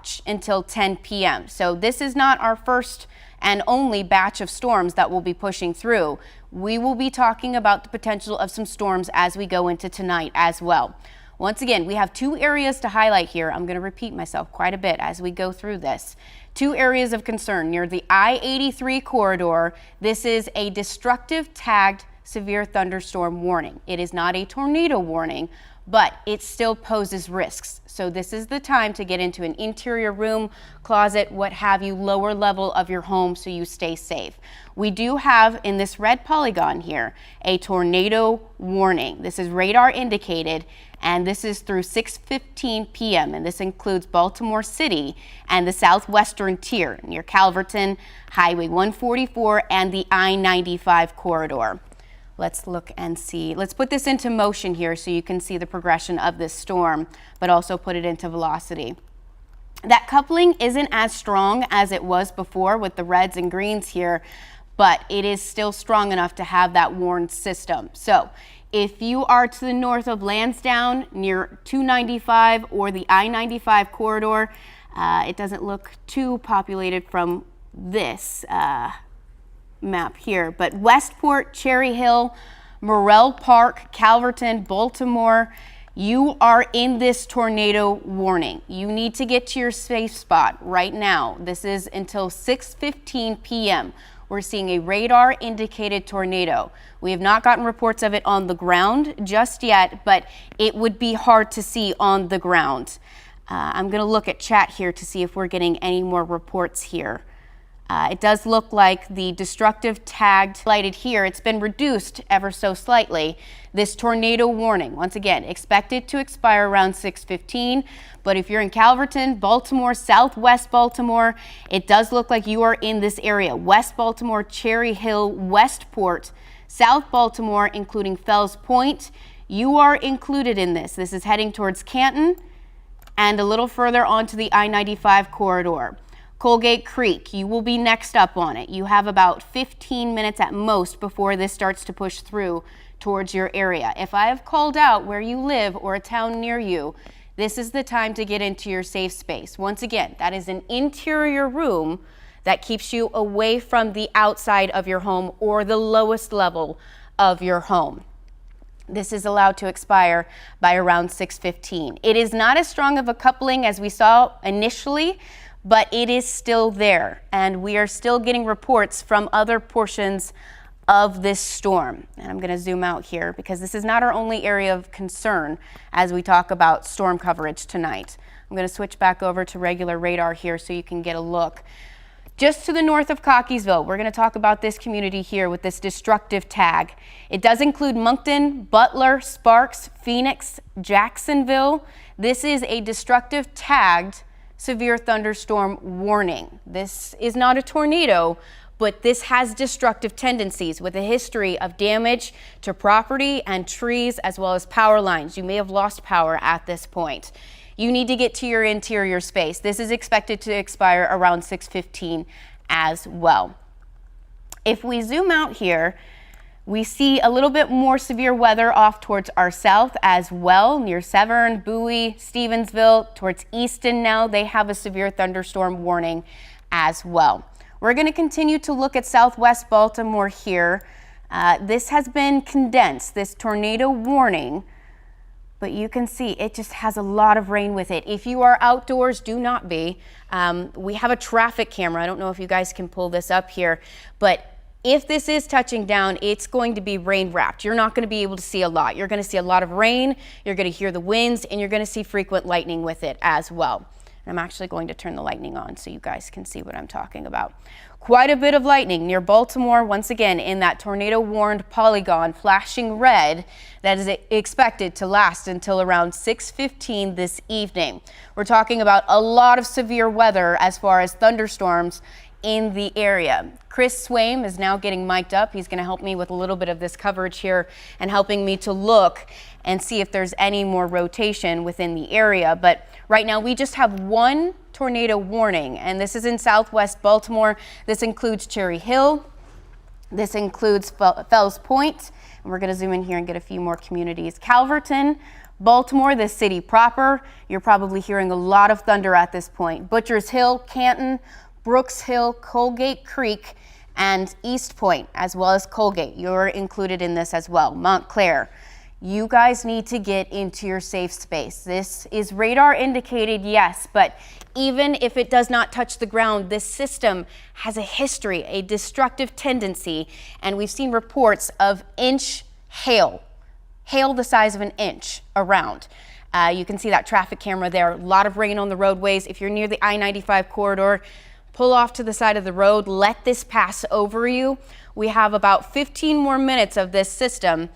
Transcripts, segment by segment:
watch until 10 p.m. So this is not our first and only batch of storms that will be pushing through. We will be talking about the potential of some storms as we go into tonight as well. Once again, we have two areas to highlight here. I'm going to repeat myself quite a bit as we go through this. Two areas of concern near the I-83 corridor. This is a destructive tagged severe thunderstorm warning. It is not a tornado warning, but it still poses risks. So this is the time to get into an interior room, closet, what have you, lower level of your home so you stay safe. We do have in this red polygon here a tornado warning. This is radar indicated, and this is through 6:15 p.m. and this includes Baltimore City and the southwestern tier near Calverton, Highway 144, and the I-95 corridor. Let's look and see. Let's put this into motion here so you can see the progression of this storm, but also put it into velocity. That coupling isn't as strong as it was before with the reds and greens here, but it is still strong enough to have that warned system. So if you are to the north of Lansdowne near 295 or the I-95 corridor, it doesn't look too populated from this map here, but Westport, Cherry Hill, Morrell Park, Calverton, Baltimore, you are in this tornado warning. You need to get to your safe spot right now. This is until 6:15 p.m. We're seeing a radar indicated tornado. We have not gotten reports of it on the ground just yet, but it would be hard to see on the ground. I'm going to look at chat here to see if we're getting any more reports here. It does look like the destructive tagged lighted here. It's been reduced ever so slightly. This tornado warning, once again, expected to expire around 6:15. But if you're in Calverton, Baltimore, Southwest Baltimore, it does look like you are in this area. West Baltimore, Cherry Hill, Westport, South Baltimore, including Fells Point. You are included in this. This is heading towards Canton and a little further onto the I-95 corridor. Colgate Creek, you will be next up on it. You have about 15 minutes at most before this starts to push through towards your area. If I have called out where you live or a town near you, this is the time to get into your safe space. Once again, that is an interior room that keeps you away from the outside of your home or the lowest level of your home. This is allowed to expire by around 6:15. It is not as strong of a coupling as we saw initially, but it is still there, and we are still getting reports from other portions of this storm. And I'm going to zoom out here because this is not our only area of concern as we talk about storm coverage tonight. I'm going to switch back over to regular radar here so you can get a look. Just to the north of Cockeysville, we're going to talk about this community here with this destructive tag. It does include Moncton, Butler, Sparks, Phoenix, Jacksonville. This is a destructive tagged severe thunderstorm warning. This is not a tornado, but this has destructive tendencies with a history of damage to property and trees as well as power lines. You may have lost power at this point. You need to get to your interior space. This is expected to expire around 6:15 as well. If we zoom out here, we see a little bit more severe weather off towards our south as well, near Severn, Bowie, Stevensville, towards Easton now. They have a severe thunderstorm warning as well. We're going to continue to look at southwest Baltimore here. This has been condensed, this tornado warning, but you can see it just has a lot of rain with it. If you are outdoors, do not be. We have a traffic camera. I don't know if you guys can pull this up here, but if this is touching down, it's going to be rain wrapped. You're not going to be able to see a lot. You're going to see a lot of rain, you're going to hear the winds, and you're going to see frequent lightning with it as well. And I'm actually going to turn the lightning on so you guys can see what I'm talking about. Quite a bit of lightning near Baltimore, once again in that tornado warned polygon, flashing red, that is expected to last until around 6:15 this evening. We're talking about a lot of severe weather as far as thunderstorms in the area. Chris Swaim is now getting mic'd up. He's going to help me with a little bit of this coverage here and helping me to look and see if there's any more rotation within the area. But right now we just have one tornado warning, and this is in southwest Baltimore. This includes Cherry Hill. This includes Fells Point. And we're going to zoom in here and get a few more communities. Calverton, Baltimore, the city proper, you're probably hearing a lot of thunder at this point. Butchers Hill, Canton, Brooks Hill, Colgate Creek, and East Point, as well as Colgate. You're included in this as well. Montclair. You guys need to get into your safe space. This is radar indicated, yes, but even if it does not touch the ground, this system has a history, a destructive tendency, and we've seen reports of inch hail the size of an inch around. You can see that traffic camera there. A lot of rain on the roadways. If you're near the I-95 corridor, pull off to the side of the road. Let this pass over you. We have about 15 more minutes of this system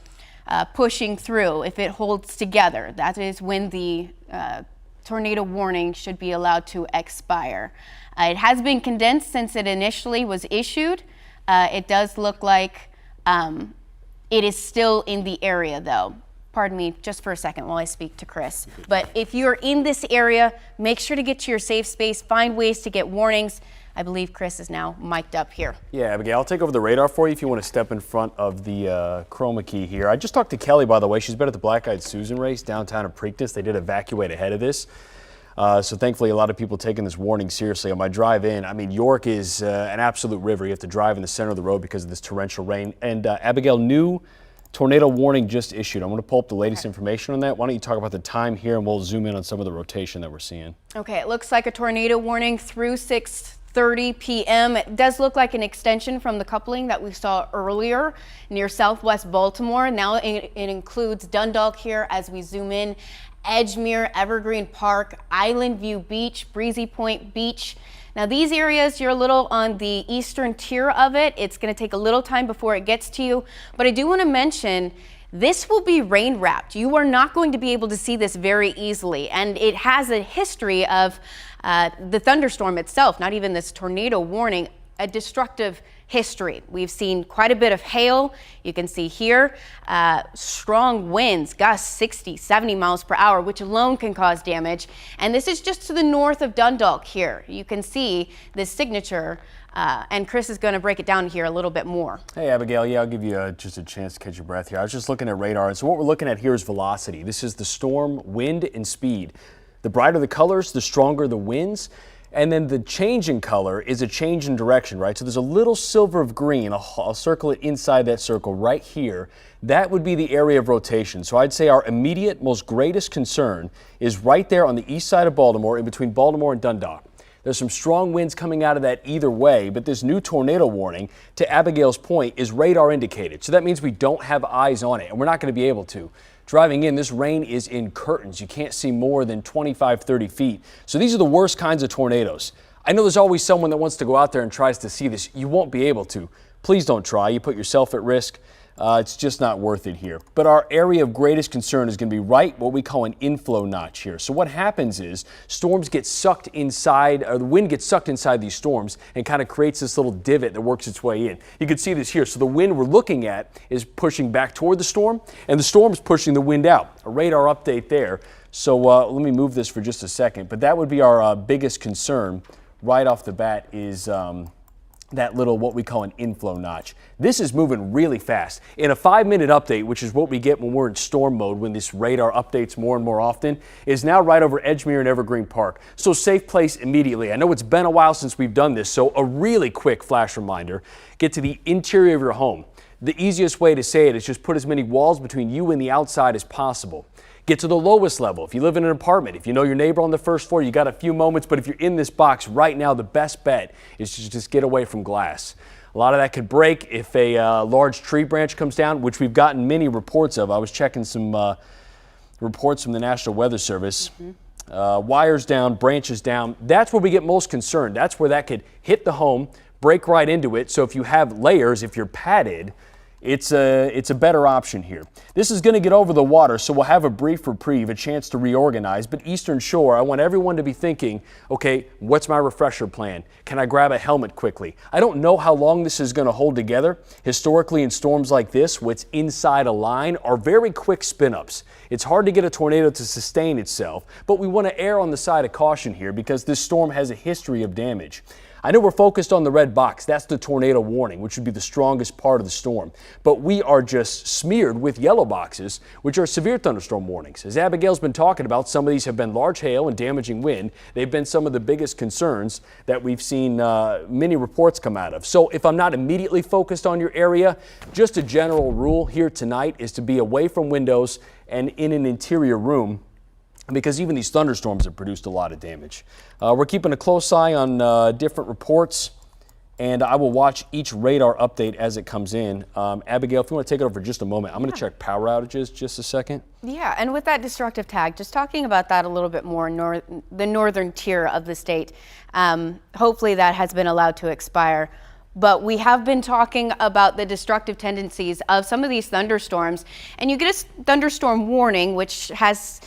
pushing through. If it holds together, that is when the tornado warning should be allowed to expire. It has been condensed since it initially was issued. It does look like it is still in the area though. Pardon me just for a second while I speak to Chris. But if you're in this area, make sure to get to your safe space, find ways to get warnings. I believe Chris is now mic'd up here. Yeah, Abigail, I'll take over the radar for you if you want to step in front of the chroma key here. I just talked to Kelly, by the way. She's been at the Black Eyed Susan race downtown in Preakness. They did evacuate ahead of this. So thankfully, a lot of people taking this warning seriously. On my drive in, I mean, York is an absolute river. You have to drive in the center of the road because of this torrential rain. And Abigail, new tornado warning just issued. I'm going to pull up the latest information on that. Why don't you talk about the time here and we'll zoom in on some of the rotation that we're seeing. Okay, it looks like a tornado warning through 6:30 p.m. It does look like an extension from the coupling that we saw earlier near southwest Baltimore. Now it includes Dundalk here as we zoom in. Edgemere, Evergreen Park, Island View Beach, Breezy Point Beach. Now these areas, you're a little on the eastern tier of it. It's going to take a little time before it gets to you, but I do want to mention this will be rain wrapped. You are not going to be able to see this very easily, and it has a history of the thunderstorm itself, not even this tornado warning, a destructive history. We've seen quite a bit of hail. You can see here strong winds, gusts 60, 70 miles per hour, which alone can cause damage. And this is just to the north of Dundalk here. You can see this signature, and Chris is going to break it down here a little bit more. Hey, Abigail. Yeah, I'll give you just a chance to catch your breath here. I was just looking at radar. And so what we're looking at here is velocity. This is the storm, wind, and speed. The brighter the colors, the stronger the winds. And then the change in color is a change in direction, right? So there's a little silver of green. I'll circle it inside that circle right here. That would be the area of rotation. So I'd say our immediate, most greatest concern is right there on the east side of Baltimore, in between Baltimore and Dundalk. There's some strong winds coming out of that either way, but this new tornado warning, to Abigail's point, is radar indicated. So that means we don't have eyes on it, and we're not going to be able to. Driving in, this rain is in curtains. You can't see more than 25, 30 feet. So these are the worst kinds of tornadoes. I know there's always someone that wants to go out there and tries to see this. You won't be able to. Please don't try. You put yourself at risk. It's just not worth it here. But our area of greatest concern is going to be right what we call an inflow notch here. So what happens is storms get sucked inside, or the wind gets sucked inside these storms and kind of creates this little divot that works its way in. You can see this here. So the wind we're looking at is pushing back toward the storm, and the storm is pushing the wind out. A radar update there. So let me move this for just a second. But that would be our biggest concern right off the bat is that little what we call an inflow notch. This is moving really fast. In a 5-minute update, which is what we get when we're in storm mode, when this radar updates more and more often, is now right over Edgemere and Evergreen Park. So safe place immediately. I know it's been a while since we've done this, so a really quick flash reminder. Get to the interior of your home. The easiest way to say it is just put as many walls between you and the outside as possible. Get to the lowest level. If you live in an apartment, if you know your neighbor on the first floor, you got a few moments, but if you're in this box right now, the best bet is to just get away from glass. A lot of that could break if a large tree branch comes down, which we've gotten many reports of. I was checking some reports from the National Weather Service. Wires down, branches down. That's where we get most concerned. That's where that could hit the home, break right into it. So if you have layers, if you're padded, it's a better option here. This is going to get over the water, so we'll have a brief reprieve, a chance to reorganize. But Eastern Shore, I want everyone to be thinking, okay, what's my refresher plan? Can I grab a helmet quickly? I don't know how long this is going to hold together. Historically, in storms like this, what's inside a line are very quick spin-ups. It's hard to get a tornado to sustain itself, but we want to err on the side of caution here because this storm has a history of damage. I know we're focused on the red box. That's the tornado warning, which would be the strongest part of the storm. But we are just smeared with yellow boxes, which are severe thunderstorm warnings. As Abigail's been talking about, some of these have been large hail and damaging wind. They've been some of the biggest concerns that we've seen many reports come out of. So if I'm not immediately focused on your area, just a general rule here tonight is to be away from windows and in an interior room, because even these thunderstorms have produced a lot of damage. We're keeping a close eye on different reports, and I will watch each radar update as it comes in. Abigail, if you want to take it over for just a moment, I'm going to check power outages just a second. Yeah, and with that destructive tag, just talking about that a little bit more, the northern tier of the state, hopefully that has been allowed to expire. But we have been talking about the destructive tendencies of some of these thunderstorms, and you get a thunderstorm warning, which has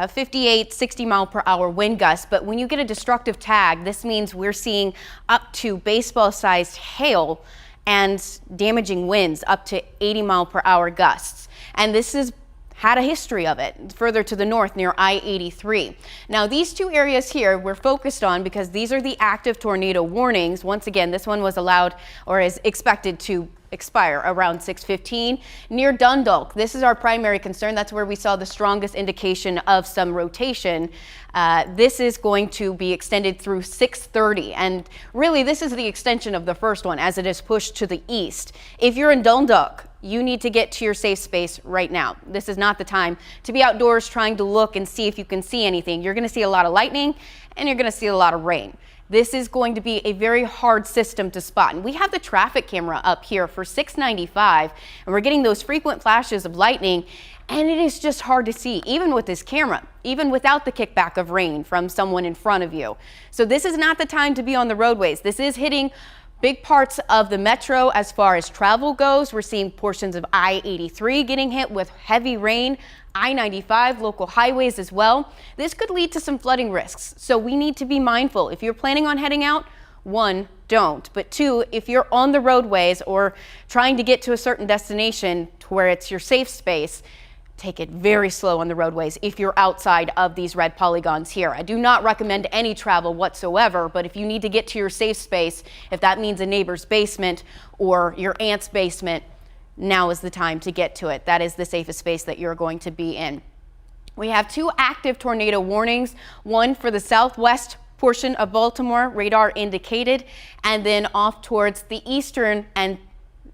58, 60 mile per hour wind gusts. But when you get a destructive tag, this means we're seeing up to baseball-sized hail and damaging winds up to 80 mile per hour gusts. And this is had a history of it further to the north near I-83. Now these two areas here we're focused on because these are the active tornado warnings. Once again, this one was allowed or is expected to expire around 6:15 near Dundalk. This is our primary concern. That's where we saw the strongest indication of some rotation. This is going to be extended through 6:30, and really this is the extension of the first one as it is pushed to the east. If you're in Dundalk, you need to get to your safe space right now. This is not the time to be outdoors trying to look and see if you can see anything. You're going to see a lot of lightning and you're going to see a lot of rain. This is going to be a very hard system to spot. And we have the traffic camera up here for 695, and we're getting those frequent flashes of lightning, and it is just hard to see, even with this camera, even without the kickback of rain from someone in front of you. So this is not the time to be on the roadways. This is hitting big parts of the metro as far as travel goes. We're seeing portions of I-83 getting hit with heavy rain, I-95, local highways as well. This could lead to some flooding risks, so we need to be mindful. If you're planning on heading out, one, don't. But two, if you're on the roadways or trying to get to a certain destination to where it's your safe space, take it very slow on the roadways if you're outside of these red polygons here. I do not recommend any travel whatsoever, but if you need to get to your safe space, if that means a neighbor's basement or your aunt's basement, now is the time to get to it. That is the safest space that you're going to be in. We have two active tornado warnings, one for the southwest portion of Baltimore, radar indicated, and then off towards the eastern and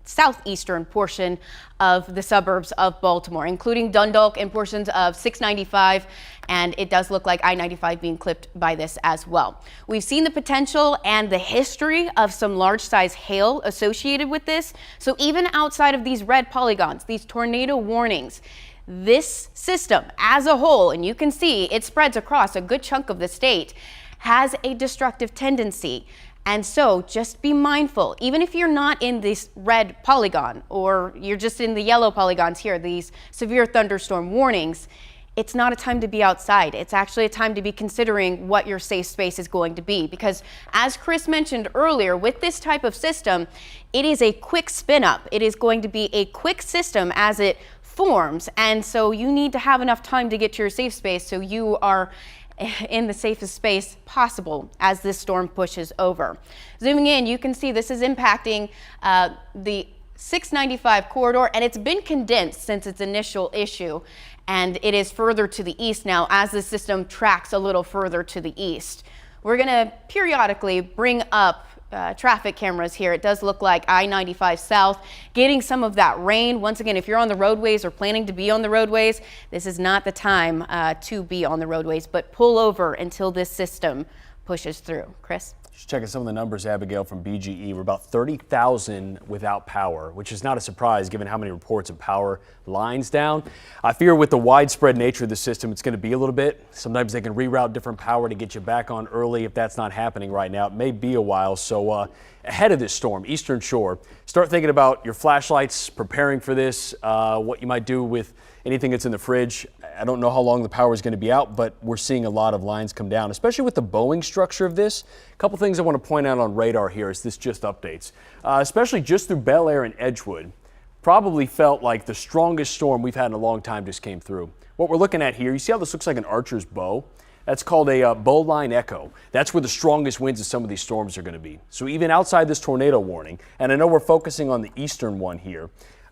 southeastern portion of the suburbs of Baltimore, including Dundalk and portions of 695, and it does look like I-95 being clipped by this as well. We've seen the potential and the history of some large size hail associated with this, so even outside of these red polygons, these tornado warnings, this system as a whole, and you can see it spreads across a good chunk of the state, has a destructive tendency. And so just be mindful, even if you're not in this red polygon or you're just in the yellow polygons here, these severe thunderstorm warnings, it's not a time to be outside. It's actually a time to be considering what your safe space is going to be, because as Chris mentioned earlier, with this type of system, it is a quick spin up. It is going to be a quick system as it forms. And so you need to have enough time to get to your safe space so you are in the safest space possible as this storm pushes over. Zooming in, you can see this is impacting the 695 corridor, and it's been condensed since its initial issue, and it is further to the east now as the system tracks a little further to the east. We're going to periodically bring up traffic cameras here. It does look like I-95 south getting some of that rain. Once again, if you're on the roadways or planning to be on the roadways, this is not the time to be on the roadways, but pull over until this system pushes through. Chris? Just checking some of the numbers, Abigail, from BGE. We're about 30,000 without power, which is not a surprise given how many reports of power lines down. I fear with the widespread nature of the system, it's going to be a little bit. Sometimes they can reroute different power to get you back on early. If that's not happening right now, it may be a while. So ahead of this storm, Eastern Shore, start thinking about your flashlights, preparing for this, what you might do with anything that's in the fridge. I don't know how long the power is going to be out, but we're seeing a lot of lines come down, especially with the Boeing structure of this. A couple things I want to point out on radar here as this just updates, especially just through Bel Air and Edgewood. Probably felt like the strongest storm we've had in a long time just came through. What we're looking at here, you see how this looks like an archer's bow? That's called a bowline echo. That's where the strongest winds of some of these storms are going to be. So even outside this tornado warning, and I know we're focusing on the eastern one here,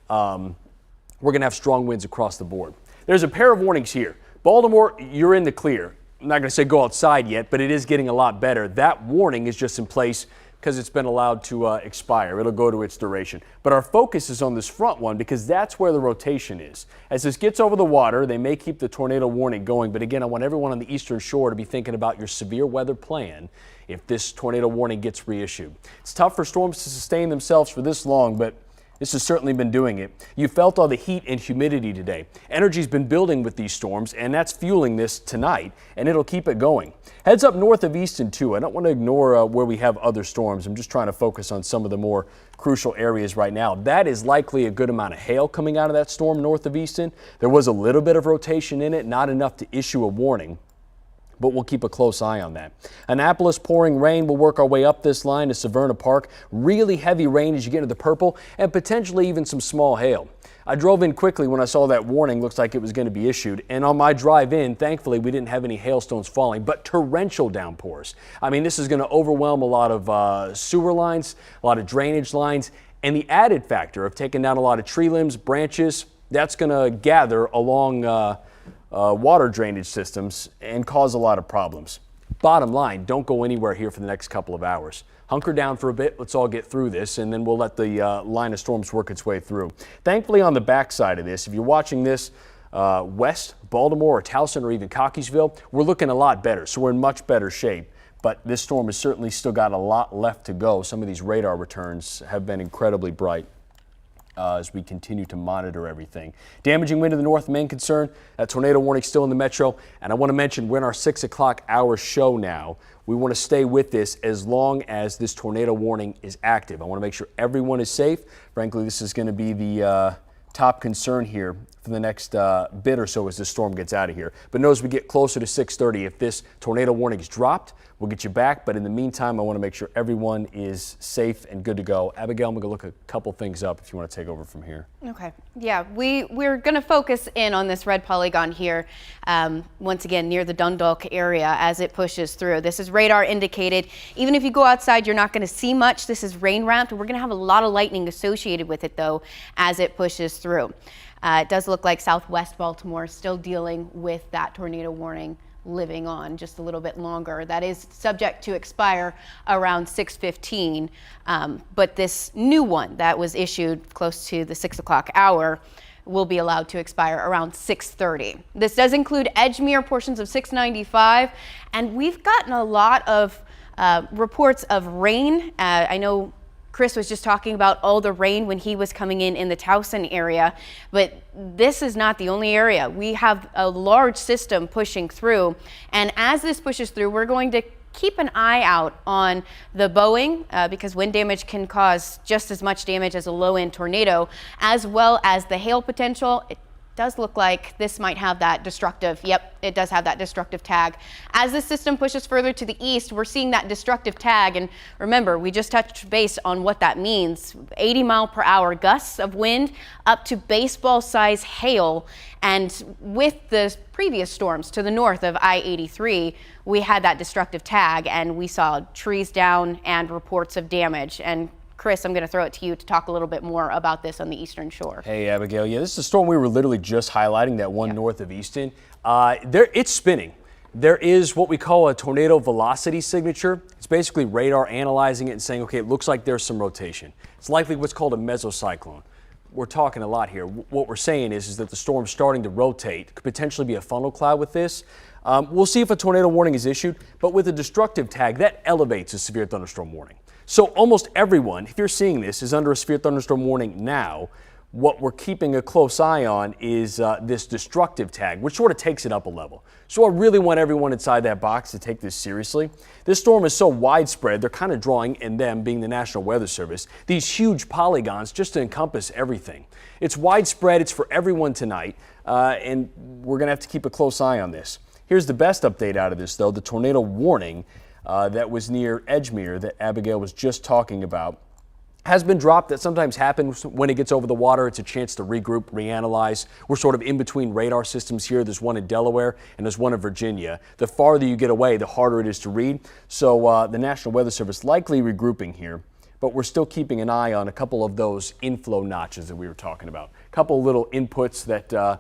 we're going to have strong winds across the board. There's a pair of warnings here. Baltimore, you're in the clear. I'm not going to say go outside yet, but it is getting a lot better. That warning is just in place because it's been allowed to expire. It'll go to its duration. But our focus is on this front one because that's where the rotation is. As this gets over the water, they may keep the tornado warning going. But again, I want everyone on the eastern shore to be thinking about your severe weather plan if this tornado warning gets reissued. It's tough for storms to sustain themselves for this long, but this has certainly been doing it. You felt all the heat and humidity today. Energy's been building with these storms, and that's fueling this tonight, and it'll keep it going. Heads up north of Easton, too. I don't want to ignore where we have other storms. I'm just trying to focus on some of the more crucial areas right now. That is likely a good amount of hail coming out of that storm north of Easton. There was a little bit of rotation in it, not enough to issue a warning, but we'll keep a close eye on that. Annapolis, pouring rain. We'll work our way up this line to Severna Park. Really heavy rain as you get into the purple and potentially even some small hail. I drove in quickly when I saw that warning. Looks like it was going to be issued. And on my drive in, thankfully, we didn't have any hailstones falling, but torrential downpours. I mean, this is going to overwhelm a lot of sewer lines, a lot of drainage lines, and the added factor of taking down a lot of tree limbs, branches, that's going to gather along water drainage systems and cause a lot of problems. Bottom line, don't go anywhere here for the next couple of hours. Hunker down for a bit. Let's all get through this, and then we'll let the line of storms work its way through. Thankfully, on the backside of this, if you're watching this west, Baltimore or Towson or even Cockeysville, we're looking a lot better. So we're in much better shape. But this storm has certainly still got a lot left to go. Some of these radar returns have been incredibly bright as we continue to monitor everything. Damaging wind to the north, main concern. That tornado warning still in the metro. And I want to mention we're in our 6 o'clock hour show now. We want to stay with this as long as this tornado warning is active. I want to make sure everyone is safe. Frankly, this is going to be the top concern here for the next bit or so as this storm gets out of here. But know as we get closer to 6:30, if this tornado warning is dropped, we'll get you back. But in the meantime, I want to make sure everyone is safe and good to go. Abigail, I'm going to look a couple things up if you want to take over from here. Okay. Yeah, we're going to focus in on this red polygon here, once again, near the Dundalk area as it pushes through. This is radar indicated. Even if you go outside, you're not going to see much. This is rain wrapped. We're going to have a lot of lightning associated with it, though, as it pushes through. It does look like southwest Baltimore is still dealing with that tornado warning living on just a little bit longer. That is subject to expire around 6:15, but this new one that was issued close to the 6 o'clock hour will be allowed to expire around 6:30. This does include Edgemere, portions of 695, and we've gotten a lot of reports of rain. I know Chris was just talking about all the rain when he was coming in the Towson area, but this is not the only area. We have a large system pushing through, and as this pushes through, we're going to keep an eye out on the bowing because wind damage can cause just as much damage as a low-end tornado, as well as the hail potential. It does look like this might have that destructive, yep, it does have that destructive tag. As this system pushes further to the east, we're seeing that destructive tag, and remember, we just touched base on what that means. 80-mile-per-hour gusts of wind, up to baseball-size hail, and with the previous storms to the north of I-83, we had that destructive tag, and we saw trees down and reports of damage. And Chris, I'm going to throw it to you to talk a little bit more about this on the eastern shore. Hey, Abigail. Yeah, this is a storm we were literally just highlighting, that one north of Easton. It's spinning. There is what we call a tornado velocity signature. It's basically radar analyzing it and saying, okay, it looks like there's some rotation. It's likely what's called a mesocyclone. We're talking a lot here. What we're saying is that the storm's starting to rotate. Could potentially be a funnel cloud with this. We'll see if a tornado warning is issued, but with a destructive tag, that elevates a severe thunderstorm warning. So almost everyone, if you're seeing this, is under a severe thunderstorm warning now. What we're keeping a close eye on is this destructive tag, which sort of takes it up a level. So I really want everyone inside that box to take this seriously. This storm is so widespread, they're kind of drawing, and them being the National Weather Service, these huge polygons just to encompass everything. It's widespread, it's for everyone tonight, and we're going to have to keep a close eye on this. Here's the best update out of this, though, the tornado warning that was near Edgemere that Abigail was just talking about has been dropped. That sometimes happens when it gets over the water. It's a chance to regroup, reanalyze. We're sort of in between radar systems here. There's one in Delaware and there's one in Virginia. The farther you get away, the harder it is to read. So the National Weather Service likely regrouping here, but we're still keeping an eye on a couple of those inflow notches that we were talking about. A couple of little inputs that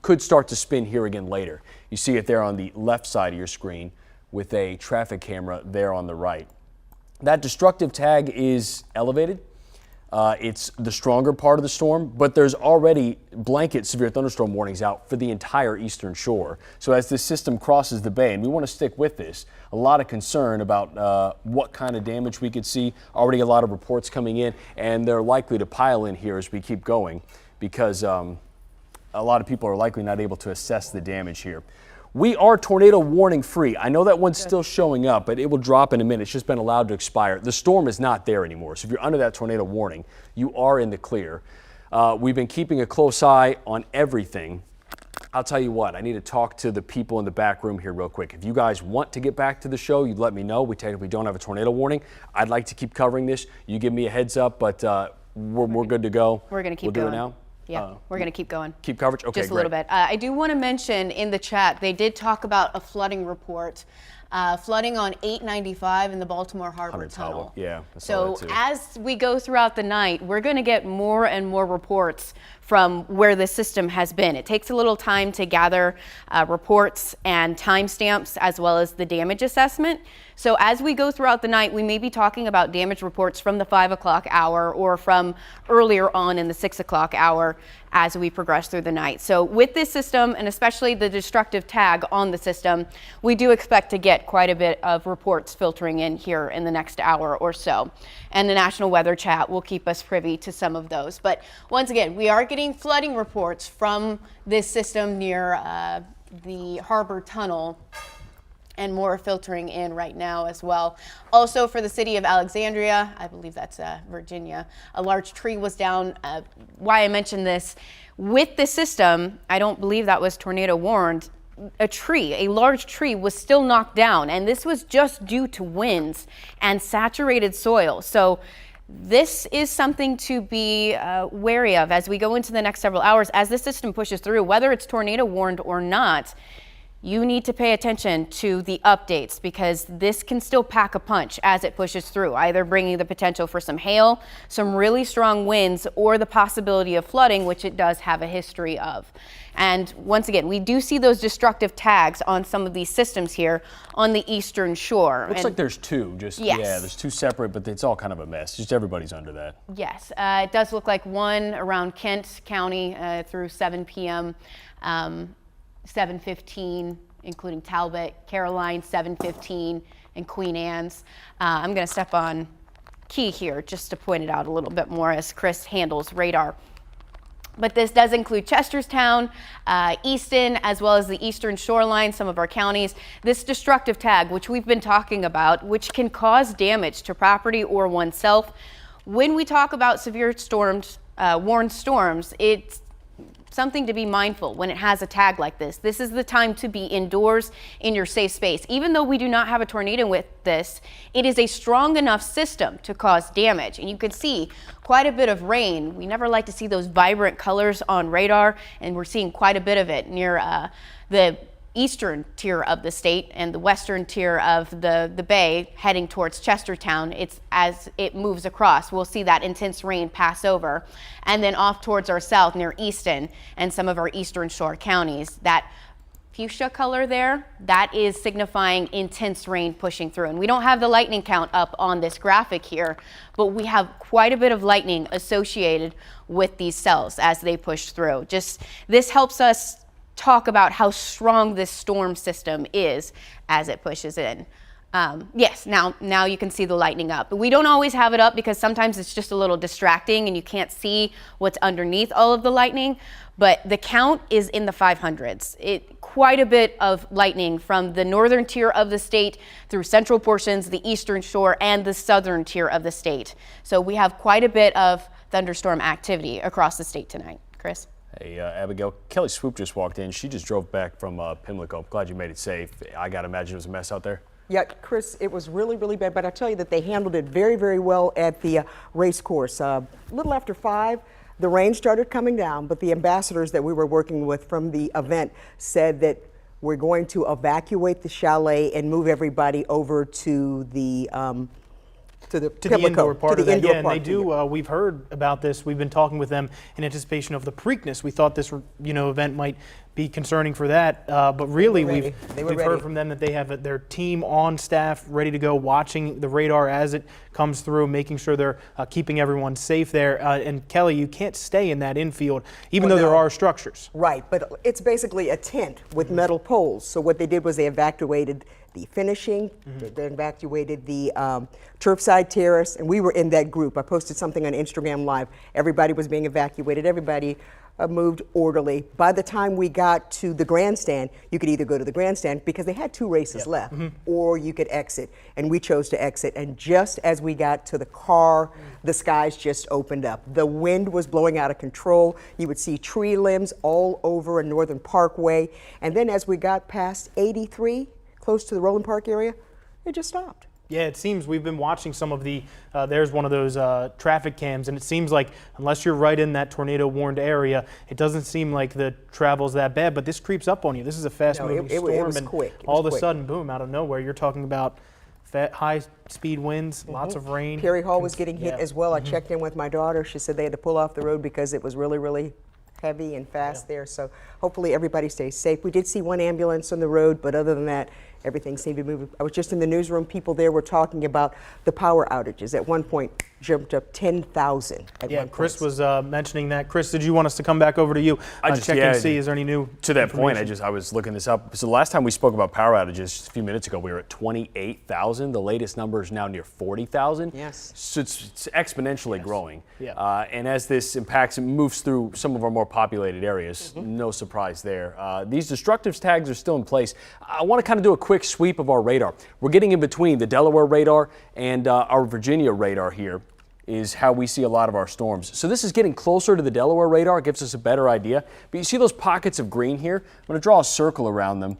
could start to spin here again later. You see it there on the left side of your screen with a traffic camera there on the right. That destructive tag is elevated. It's the stronger part of the storm, but there's already blanket severe thunderstorm warnings out for the entire eastern shore. So as this system crosses the bay, and we want to stick with this, a lot of concern about what kind of damage we could see. Already a lot of reports coming in, and they're likely to pile in here as we keep going because a lot of people are likely not able to assess the damage here. We are tornado warning free. I know that one's still showing up, but it will drop in a minute. It's just been allowed to expire. The storm is not there anymore. So if you're under that tornado warning, you are in the clear. We've been keeping a close eye on everything. I'll tell you what, I need to talk to the people in the back room here real quick. If you guys want to get back to the show, you'd let me know. We technically don't have a tornado warning. I'd like to keep covering this. You give me a heads up, but we're good to go. We're going to keep going. We'll do it now? Yeah, we're going to keep going. Keep coverage? Okay, just a little bit. I do want to mention in the chat, they did talk about a flooding report. Flooding on 895 in the Baltimore Harbor Tunnel. Yeah, so as we go throughout the night, we're going to get more and more reports from where the system has been. It takes a little time to gather reports and timestamps as well as the damage assessment. So as we go throughout the night, we may be talking about damage reports from the 5 o'clock hour or from earlier on in the 6 o'clock hour as we progress through the night. So with this system, and especially the destructive tag on the system, we do expect to get quite a bit of reports filtering in here in the next hour or so. And the National Weather Chat will keep us privy to some of those. But once again, we are getting flooding reports from this system near the Harbor Tunnel, and more filtering in right now as well. Also for the city of Alexandria, I believe that's Virginia, a large tree was down. Why I mentioned this, with the system, I don't believe that was tornado warned, a large tree was still knocked down, and this was just due to winds and saturated soil. So this is something to be wary of as we go into the next several hours. As the system pushes through, whether it's tornado warned or not, you need to pay attention to the updates because this can still pack a punch as it pushes through, either bringing the potential for some hail, some really strong winds, or the possibility of flooding, which it does have a history of. And once again, we do see those destructive tags on some of these systems here on the eastern shore. Looks like there's two. Just yes. Yeah, there's two separate, but it's all kind of a mess. Just everybody's under that. Yes, it does look like one around Kent County through 7 p.m. 7:15, including Talbot, Caroline, 7:15, and Queen Anne's. I'm going to step on key here just to point it out a little bit more as Chris handles radar. But this does include Chestertown, Easton, as well as the eastern shoreline, some of our counties. This destructive tag, which we've been talking about, which can cause damage to property or oneself. When we talk about severe storms, warned storms, it's something to be mindful when it has a tag like this. This is the time to be indoors in your safe space. Even though we do not have a tornado with this, it is a strong enough system to cause damage. And you can see quite a bit of rain. We never like to see those vibrant colors on radar, and we're seeing quite a bit of it near the eastern tier of the state and the western tier of the bay heading towards Chestertown. It's as it moves across, we'll see that intense rain pass over, and then off towards our south near Easton and some of our eastern shore counties. That fuchsia color there, that is signifying intense rain pushing through. And we don't have the lightning count up on this graphic here, but we have quite a bit of lightning associated with these cells as they push through. Just this helps us talk about how strong this storm system is as it pushes in. Yes, now you can see the lightning up. But we don't always have it up because sometimes it's just a little distracting and you can't see what's underneath all of the lightning. But the count is in the 500s. Quite a bit of lightning from the northern tier of the state through central portions, the eastern shore, and the southern tier of the state. So we have quite a bit of thunderstorm activity across the state tonight. Chris? Hey, Abigail, Kelly Swoop just walked in. She just drove back from Pimlico. Glad you made it safe. I got to imagine it was a mess out there. Yeah, Chris, it was really, really bad, but I tell you that they handled it very, very well at the race course. A little after 5, the rain started coming down, but the ambassadors that we were working with from the event said that we're going to evacuate the chalet and move everybody over to the indoor part of that. Yeah, and part. they do. We've heard about this. We've been talking with them in anticipation of the Preakness. We thought this, event might be concerning for that, but really we've heard from them that they have their team on staff ready to go, watching the radar as it comes through, making sure they're keeping everyone safe there. And Kelly, you can't stay in that infield, even though there are structures. Right, but it's basically a tent with metal poles. So what they did was they evacuated the finishing, they evacuated the turfside terrace, and we were in that group. I posted something on Instagram Live. Everybody was being evacuated. Everybody moved orderly. By the time we got to the grandstand, you could either go to the grandstand because they had 2 races left, or you could exit. And we chose to exit. And just as we got to the car, the skies just opened up. The wind was blowing out of control. You would see tree limbs all over a Northern Parkway. And then as we got past 83, close to the Roland Park area, it just stopped. Yeah, it seems we've been watching some of the, there's one of those traffic cams, and it seems like unless you're right in that tornado-warned area, it doesn't seem like the travel's that bad, but this creeps up on you. This is a fast-moving storm, it was and quick. all of a sudden, boom, out of nowhere, you're talking about high-speed winds, lots of rain. Perry Hall was getting hit as well. I checked in with my daughter. She said they had to pull off the road because it was really, really heavy and fast there. So hopefully everybody stays safe. We did see 1 ambulance on the road, but other than that, everything seemed to move. I was just in the newsroom. People there were talking about the power outages. At one point, jumped up 10,000. Yeah, Chris was mentioning that. Chris, did you want us to come back over to you? Check and see, is there any new To that point, I was looking this up. So the last time we spoke about power outages, just a few minutes ago, we were at 28,000. The latest number is now near 40,000. Yes. So it's exponentially growing. Yeah. And as this impacts and moves through some of our more populated areas, no surprise there. These destructive tags are still in place. I want to kind of do a quick sweep of our radar. We're getting in between the Delaware radar and our Virginia radar here. Is how we see a lot of our storms. So this is getting closer to the Delaware radar. It gives us a better idea. But you see those pockets of green here? I'm going to draw a circle around them,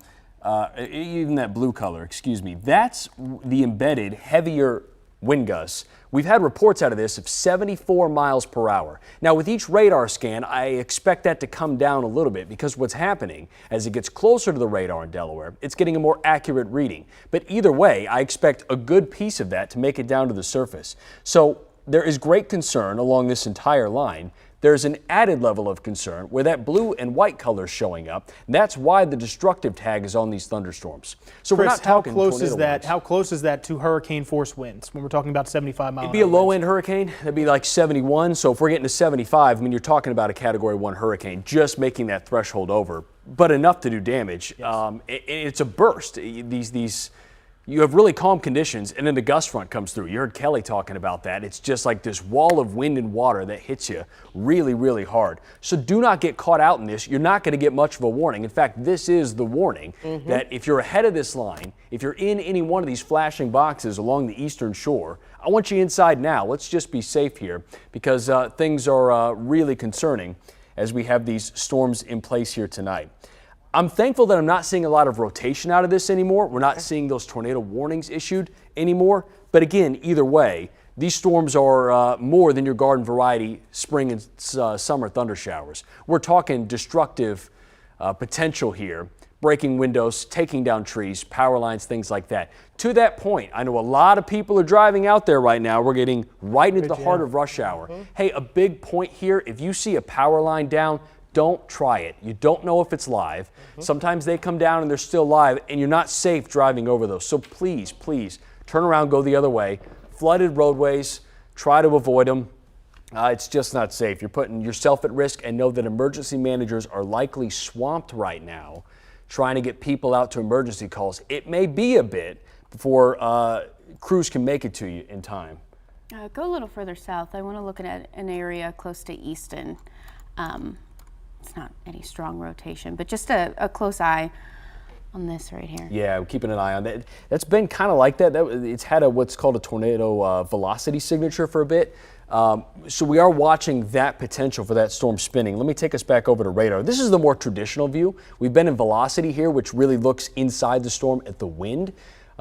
even that blue color, excuse me. That's the embedded heavier wind gusts. We've had reports out of this of 74 miles per hour. Now with each radar scan, I expect that to come down a little bit because what's happening as it gets closer to the radar in Delaware, it's getting a more accurate reading. But either way, I expect a good piece of that to make it down to the surface. So there is great concern along this entire line. There's an added level of concern where that blue and white color is showing up. That's why the destructive tag is on these thunderstorms. So Chris, we're not talking how close is that? winds. How close is that to hurricane force winds when we're talking about 75 miles? It'd be a low end hurricane. That'd be like 71. So if we're getting to 75, I mean, you're talking about a Category 1 hurricane just making that threshold over, but enough to do damage. Yes. It's a burst. You have really calm conditions, and then the gust front comes through. You heard Kelly talking about that. It's just like this wall of wind and water that hits you really, really hard. So do not get caught out in this. You're not going to get much of a warning. In fact, this is the warning that if you're ahead of this line, if you're in any one of these flashing boxes along the eastern shore, I want you inside now. Let's just be safe here because things are really concerning as we have these storms in place here tonight. I'm thankful that I'm not seeing a lot of rotation out of this anymore. We're not seeing those tornado warnings issued anymore. But again, either way, these storms are more than your garden variety spring and summer thunder showers. We're talking destructive potential here, breaking windows, taking down trees, power lines, things like that. To that point, I know a lot of people are driving out there right now. We're getting right into the heart of rush hour. Hey, a big point here, if you see a power line down, don't try it. You don't know if it's live. Sometimes they come down and they're still live and you're not safe driving over those. So please, please turn around, go the other way. Flooded roadways, try to avoid them. It's just not safe. You're putting yourself at risk, and know that emergency managers are likely swamped right now trying to get people out to emergency calls. It may be a bit before crews can make it to you in time. Go a little further south. I want to look at an area close to Easton. It's not any strong rotation, but just a close eye on this right here. Yeah, we're keeping an eye on that. That's been kind of like that. It's had what's called a tornado velocity signature for a bit. So we are watching that potential for that storm spinning. Let me take us back over to radar. This is the more traditional view. We've been in velocity here, which really looks inside the storm at the wind.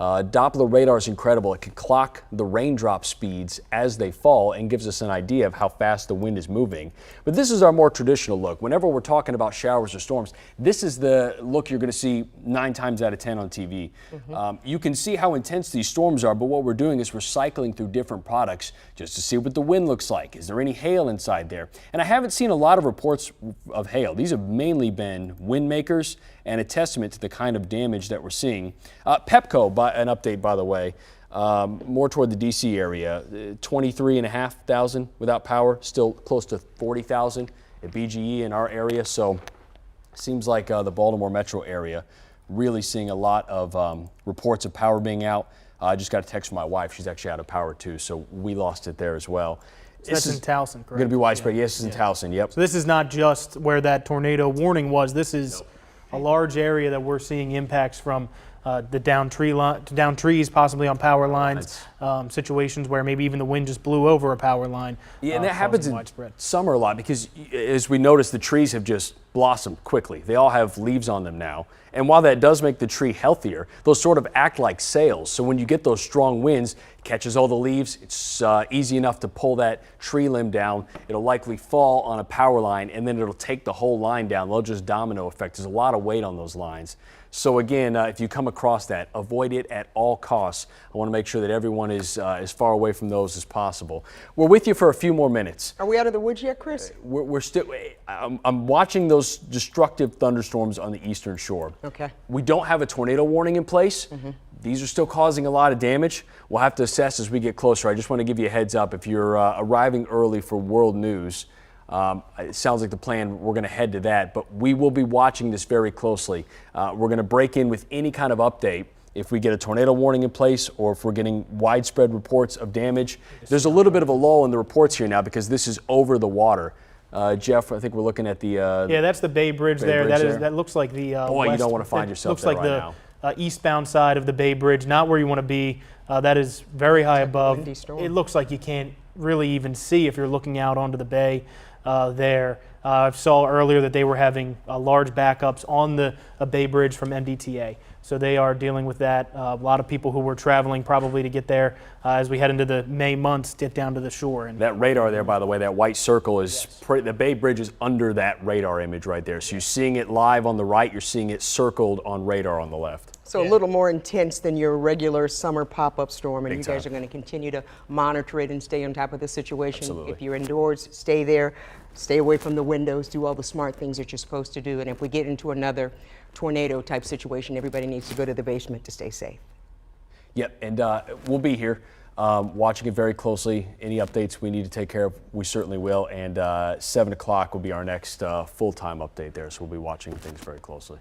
Doppler radar is incredible. It can clock the raindrop speeds as they fall and gives us an idea of how fast the wind is moving. But this is our more traditional look. Whenever we're talking about showers or storms, this is the look you're going to see 9 times out of 10 on TV. You can see how intense these storms are, but what we're doing is we're cycling through different products just to see what the wind looks like. Is there any hail inside there? And I haven't seen a lot of reports of hail. These have mainly been wind makers and a testament to the kind of damage that we're seeing. Pepco, an update by the way, more toward the DC area, 23,500 without power, still close to 40,000 at BGE in our area. So seems like the Baltimore metro area really seeing a lot of reports of power being out. I just got a text from my wife. She's actually out of power too, so we lost it there as well. So that's in Towson, correct? Going to be widespread. Yes, it's in Towson. Yep. So this is not just where that tornado warning was. This is a large area that we're seeing impacts from the down trees, possibly on power lines, situations where maybe even the wind just blew over a power line. Yeah, and that happens in summer a lot because, as we noticed, the trees have just blossomed quickly. They all have leaves on them now. And while that does make the tree healthier, those sort of act like sails. So when you get those strong winds, it catches all the leaves. It's easy enough to pull that tree limb down. It'll likely fall on a power line, and then it'll take the whole line down. They'll just domino effect. There's a lot of weight on those lines. So again, if you come across that, avoid it at all costs. I want to make sure that everyone is as far away from those as possible. We're with you for a few more minutes. Are we out of the woods yet, Chris? We're still. I'm watching those destructive thunderstorms on the eastern shore. Okay. We don't have a tornado warning in place. These are still causing a lot of damage. We'll have to assess as we get closer. I just want to give you a heads up. If you're arriving early for world news, it sounds like the plan, we're going to head to that, but we will be watching this very closely. We're going to break in with any kind of update if we get a tornado warning in place or if we're getting widespread reports of damage. There's a little bit of a lull in the reports here now because this is over the water. Jeff, I think we're looking at the yeah, that's the Bay Bridge there. That looks like the boy, you don't want to find yourself there right now. Looks like the eastbound side of the Bay Bridge, not where you want to be. That is very high above. It looks like you can't really even see if you're looking out onto the bay there. I saw earlier that they were having large backups on the Bay Bridge from MDTA. So they are dealing with that. A lot of people who were traveling probably to get there as we head into the May months, get down to the shore. And that radar there, by the way, that white circle is, the Bay Bridge is under that radar image right there. So you're seeing it live on the right, you're seeing it circled on radar on the left. So a little more intense than your regular summer pop-up storm, and you guys are going to continue to monitor it and stay on top of the situation. Absolutely. If you're indoors, stay there, stay away from the windows, do all the smart things that you're supposed to do, and if we get into another tornado type situation, everybody needs to go to the basement to stay safe. Yep, and we'll be here watching it very closely. Any updates we need to take care of, we certainly will, and 7 o'clock will be our next full-time update there, so we'll be watching things very closely.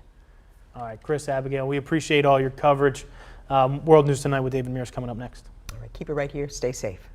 All right, Chris, Abigail, we appreciate all your coverage. World News Tonight with David Mears coming up next. All right, keep it right here. Stay safe.